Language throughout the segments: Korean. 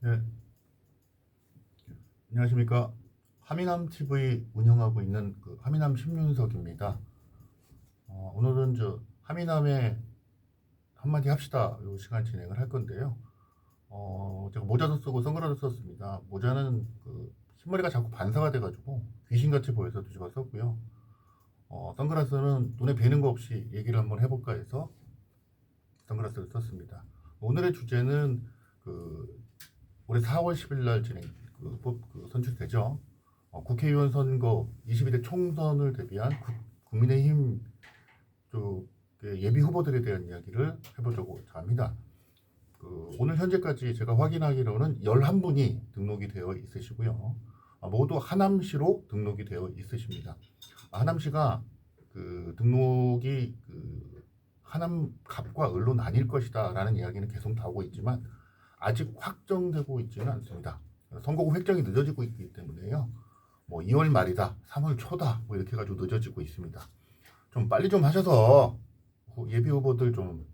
네, 안녕하십니까. 하미남 TV 운영하고 있는 하미남 신윤석입니다. 오늘은 하미남에 한마디 합시다 이 시간 진행을 할 건데요. 제가 모자도 쓰고 선글라스 썼습니다. 모자는 흰머리가 자꾸 반사가 돼가지고 귀신같이 보여서 뒤집어 썼고요. 선글라스는 눈에 뵈는 거 없이 얘기를 한번 해볼까 해서 선글라스를 썼습니다. 오늘의 주제는 올해 4월 10일 날 진행 선출되죠. 국회의원 선거 22대 총선을 대비한 국민의힘 예비 후보들에 대한 이야기를 해보려고 합니다. 오늘 현재까지 제가 확인하기로는 11분이 등록이 되어 있으시고요. 모두 하남시로 등록이 되어 있으십니다. 하남시가 등록이 하남 갑과 을로 나뉠 것이다 라는 이야기는 계속 나오고 있지만 아직 확정되고 있지는 않습니다. 선거구 획정이 늦어지고 있기 때문에요. 2월 말이다, 3월 초다, 이렇게 해가지고 늦어지고 있습니다. 좀 빨리 좀 하셔서 예비 후보들 좀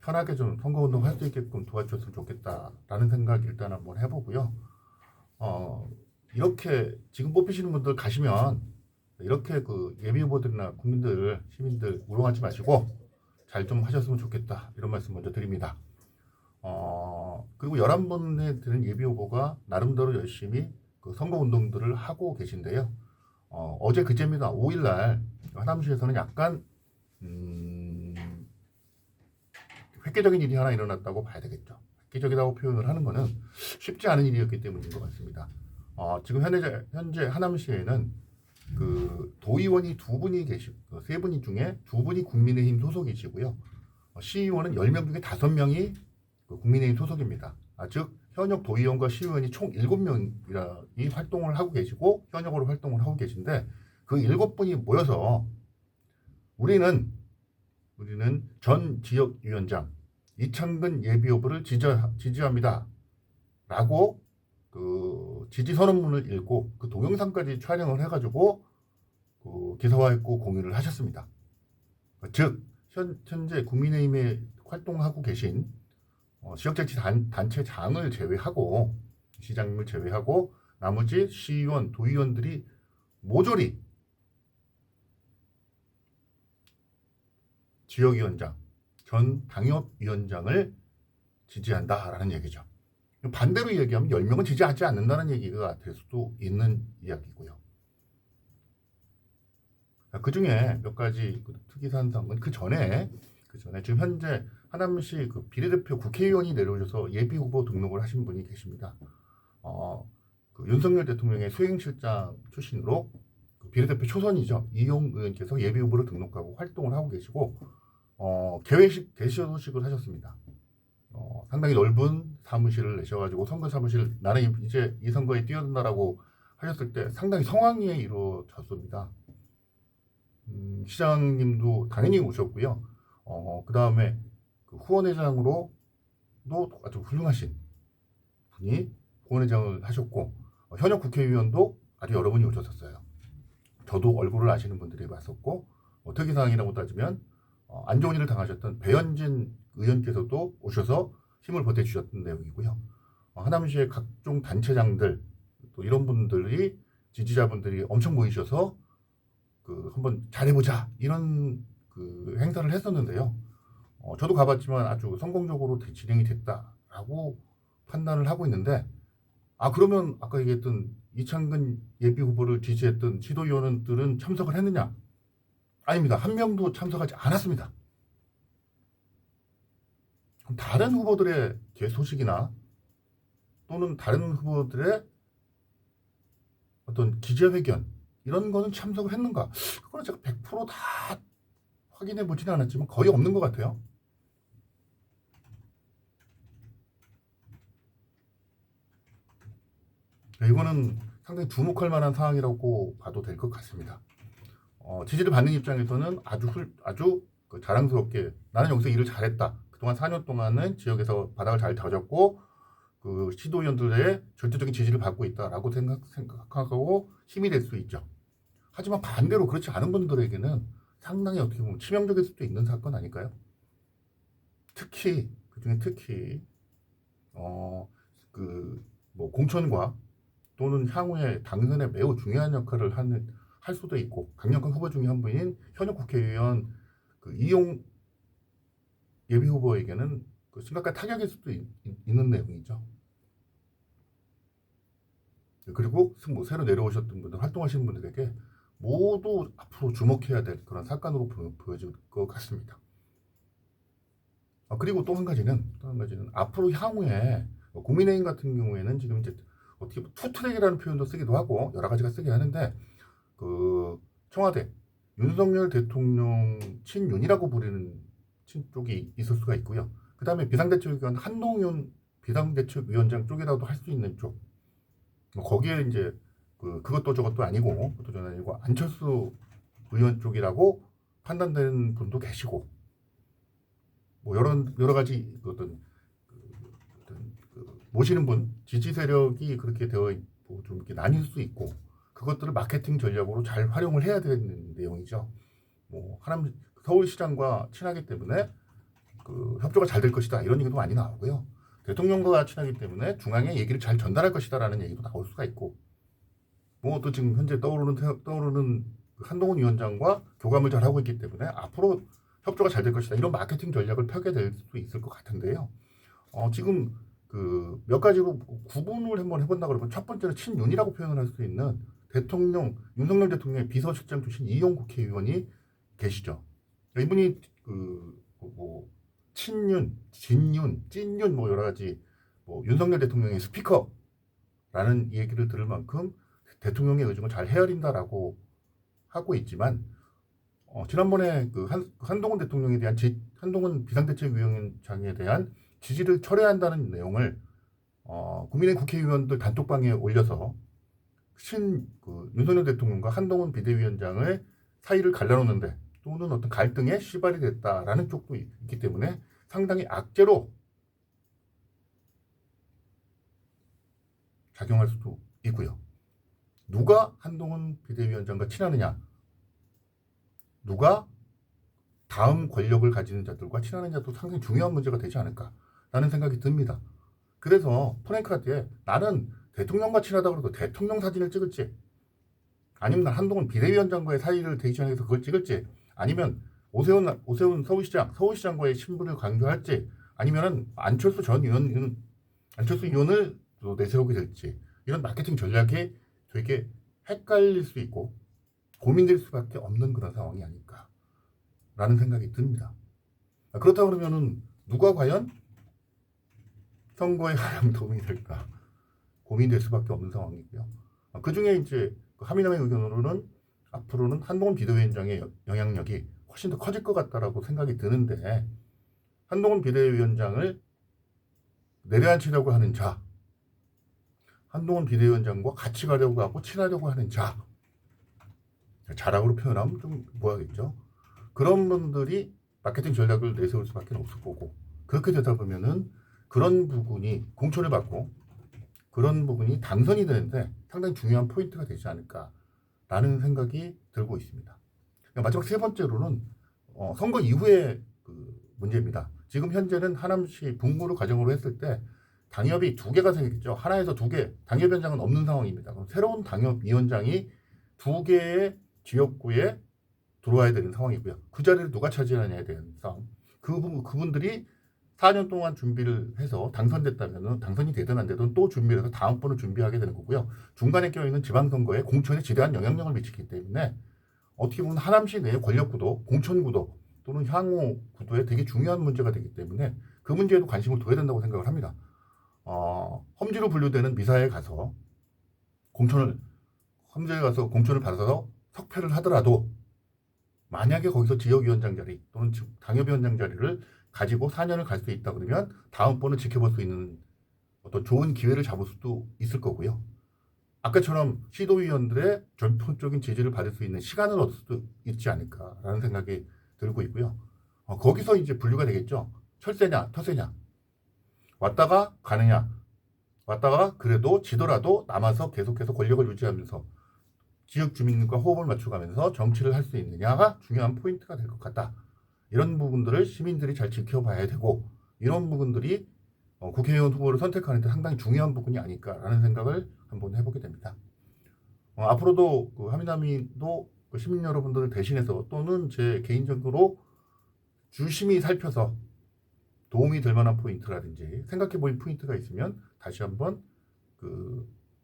편하게 좀 선거운동 할 수 있게끔 도와주셨으면 좋겠다라는 생각 일단 한번 해보고요. 이렇게 지금 뽑히시는 분들 가시면 이렇게 예비 후보들이나 국민들, 시민들 우롱하지 마시고 잘 좀 하셨으면 좋겠다, 이런 말씀 먼저 드립니다. 그리고 11분에 드는 예비 후보가 나름대로 열심히 선거 운동들을 하고 계신데요. 어제 그제입니다. 5일날 하남시에서는 약간 획기적인 일이 하나 일어났다고 봐야 되겠죠. 획기적이라고 표현을 하는 것은 쉽지 않은 일이었기 때문인 것 같습니다. 지금 현재 하남시에는 도의원이 두 분이 세 분이 중에 두 분이 국민의힘 소속이시고요. 시의원은 10명 중에 5명이 국민의힘 소속입니다. 즉 현역 도의원과 시의원이 총 7명이 활동을 하고 계시고 현역으로 활동을 하고 계신데 그 7분이 모여서 우리는 전 지역위원장 이창근 예비후보를 지지합니다 라고 지지 선언문을 읽고 동영상까지 촬영을 해가지고 기사화했고 공유를 하셨습니다. 즉 현재 국민의힘에 활동하고 계신 지역자치단체장을 제외하고 시장님을 제외하고 나머지 시의원, 도의원들이 모조리 지역위원장, 전 당협위원장을 지지한다라는 얘기죠. 반대로 얘기하면 10명은 지지하지 않는다는 얘기가 될 수도 있는 이야기고요. 그 중에 몇 가지 특이사항은 그 전에 지금 현재 하남시 비례대표 국회의원이 내려오셔서 예비 후보 등록을 하신 분이 계십니다. 윤석열 대통령의 수행실장 출신으로 비례대표 초선이죠. 이용 의원께서 예비 후보로 등록하고 활동을 하고 계시고 개소식을 하셨습니다. 상당히 넓은 사무실을 내셔가지고 선거 사무실 나는 이제 이 선거에 뛰어든다라고 하셨을 때 상당히 성황리에 이루어졌습니다. 시장님도 당연히 오셨고요. 그 다음에 후원회장으로도 아주 훌륭하신 분이 후원회장을 하셨고 현역 국회의원도 아주 여러 분이 오셨었어요. 저도 얼굴을 아시는 분들이 왔었고 특이사항이라고 따지면 안 좋은 일을 당하셨던 배현진 의원께서도 오셔서 힘을 보태주셨던 내용이고요. 하남시의 각종 단체장들 또 이런 분들이 지지자분들이 엄청 모이셔서 한번 잘해보자 이런 행사를 했었는데요. 저도 가봤지만 아주 성공적으로 진행이 됐다라고 판단을 하고 있는데 그러면 아까 얘기했던 이창근 예비 후보를 지지했던 지도위원들은 참석을 했느냐? 아닙니다. 한 명도 참석하지 않았습니다. 다른 후보들의 소식이나 또는 다른 후보들의 어떤 기자회견 이런 거는 참석을 했는가? 그거는 제가 100%다 확인해 보지는 않았지만 거의 없는 것 같아요. 이거는 상당히 주목할 만한 사항이라고 봐도 될 것 같습니다. 지지를 받는 입장에서는 아주 자랑스럽게 나는 여기서 일을 잘했다. 그동안 4년 동안은 지역에서 바닥을 잘 다졌고 시도위원들의 절대적인 지지를 받고 있다라고 생각하고 힘이 될 수 있죠. 하지만 반대로 그렇지 않은 분들에게는 상당히 어떻게 보면 치명적일 수도 있는 사건 아닐까요? 그중에 특히 공천과 또는 향후에 당선에 매우 중요한 역할을 할 수도 있고, 강력한 후보 중에 한 분인 현역 국회의원 이용 예비 후보에게는 심각한 타격일 수도 있는 내용이죠. 그리고 새로 내려오셨던 분들, 활동하시는 분들에게 모두 앞으로 주목해야 될 그런 사건으로 보여질 것 같습니다. 그리고 또 한 가지는 앞으로 향후에 국민의힘 같은 경우에는 지금 이제 어떻게 투트랙이라는 표현도 쓰기도 하고 여러 가지가 쓰게 하는데, 청와대 윤석열 대통령 친윤이라고 부르는 친 쪽이 있을 수가 있고요. 그 다음에 비상대책위원 한동훈 비상대책위원장 쪽이라도 할 수 있는 쪽, 거기에 이제 그것도 저것도 아니고 안철수 의원 쪽이라고 판단되는 분도 계시고, 여러 가지 모시는 분 지지 세력이 그렇게 되어 있고 좀 이렇게 나뉠 수 있고, 그것들을 마케팅 전략으로 잘 활용을 해야 되는 내용이죠. 서울시장과 친하기 때문에 협조가 잘 될 것이다, 이런 얘기도 많이 나오고요. 대통령과 친하기 때문에 중앙에 얘기를 잘 전달할 것이다라는 얘기도 나올 수가 있고, 또 지금 현재 떠오르는 한동훈 위원장과 교감을 잘 하고 있기 때문에 앞으로 협조가 잘 될 것이다, 이런 마케팅 전략을 펴게 될 수도 있을 것 같은데요. 지금 몇 가지로 구분을 한번 해본다 그러면, 첫 번째는 친윤이라고 표현을 할 수 있는 윤석열 대통령의 비서실장 출신 이용 국회의원이 계시죠. 이분이 친윤, 진윤, 찐윤 여러 가지 윤석열 대통령의 스피커라는 얘기를 들을 만큼 대통령의 의중을 잘 헤아린다라고 하고 있지만, 지난번에 한동훈 대통령에 대한 한동훈 비상대책위원장에 대한 지지를 철회한다는 내용을 국민의 국회의원들 단톡방에 올려서 윤석열 대통령과 한동훈 비대위원장의 사이를 갈라놓는데, 또는 어떤 갈등에 시발이 됐다라는 쪽도 있기 때문에 상당히 악재로 작용할 수도 있고요. 누가 한동훈 비대위원장과 친하느냐, 누가 다음 권력을 가지는 자들과 친하느냐도 상당히 중요한 문제가 되지 않을까라는 생각이 듭니다. 그래서 프랭크한테 나는 대통령과 친하다고 해도 대통령 사진을 찍을지, 아니면 한동훈 비대위원장과의 사이를 대시하면서 그걸 찍을지, 아니면 오세훈 서울시장과의 신분을 강조할지, 아니면은 안철수 의원을 내세우게 될지, 이런 마케팅 전략이 되게 헷갈릴 수 있고 고민될 수밖에 없는 그런 상황이 아닐까라는 생각이 듭니다. 그렇다 그러면은 누가 과연 선거에 가장 도움이 될까 고민될 수밖에 없는 상황이고요. 그 중에 이제 하미남의 의견으로는 앞으로는 한동훈 비대위원장의 영향력이 훨씬 더 커질 것 같다라고 생각이 드는데, 한동훈 비대위원장을 내려앉히려고 하는 자, 한동훈 비대위원장과 같이 가려고 하고 친하려고 하는 자락으로 표현하면 좀 뭐하겠죠. 그런 분들이 마케팅 전략을 내세울 수밖에 없을 거고, 그렇게 되다 보면은 그런 부분이 공천을 받고 그런 부분이 당선이 되는데 상당히 중요한 포인트가 되지 않을까라는 생각이 들고 있습니다. 마지막 세 번째로는 선거 이후의 문제입니다. 지금 현재는 하남시 분구를 가정으로 했을 때 당협이 2개가 생겼죠. 하나에서 2개, 당협위원장은 없는 상황입니다. 그럼 새로운 당협위원장이 2개의 지역구에 들어와야 되는 상황이고요. 그 자리를 누가 차지하느냐에 대한 상황. 그분들이 4년 동안 준비를 해서 당선됐다면, 당선이 되든 안 되든 또 준비를 해서 다음번을 준비하게 되는 거고요. 중간에 껴있는 지방선거에 공천에 지대한 영향력을 미치기 때문에 어떻게 보면 하남시 내의 권력구도, 공천구도 또는 향후 구도에 되게 중요한 문제가 되기 때문에 그 문제에도 관심을 둬야 된다고 생각을 합니다. 험지로 분류되는 미사에 가서 험지에 가서 공천을 받아서 석패를 하더라도, 만약에 거기서 지역위원장 자리 또는 당협위원장 자리를 가지고 4년을 갈 수 있다 그러면 다음번을 지켜볼 수 있는 어떤 좋은 기회를 잡을 수도 있을 거고요. 아까처럼 시도위원들의 전통적인 지지를 받을 수 있는 시간을 얻을 수도 있지 않을까라는 생각이 들고 있고요. 거기서 이제 분류가 되겠죠. 철새냐 터새냐, 왔다가 가느냐, 왔다가 그래도 지더라도 남아서 계속해서 권력을 유지하면서 지역 주민과 호흡을 맞춰가면서 정치를 할 수 있느냐가 중요한 포인트가 될 것 같다. 이런 부분들을 시민들이 잘 지켜봐야 되고, 이런 부분들이 국회의원 후보를 선택하는데 상당히 중요한 부분이 아닐까라는 생각을 한번 해보게 됩니다. 앞으로도 그 하미남이도 그 시민 여러분들을 대신해서 또는 제 개인적으로 주심히 살펴서 도움이 될 만한 포인트라든지 생각해 보인 포인트가 있으면 다시 한번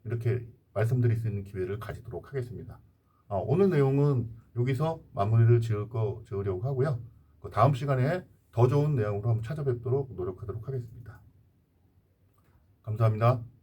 이렇게 말씀드릴 수 있는 기회를 가지도록 하겠습니다. 오늘 내용은 여기서 마무리를 지으려고 하고요. 그 다음 시간에 더 좋은 내용으로 한번 찾아뵙도록 노력하도록 하겠습니다. 감사합니다.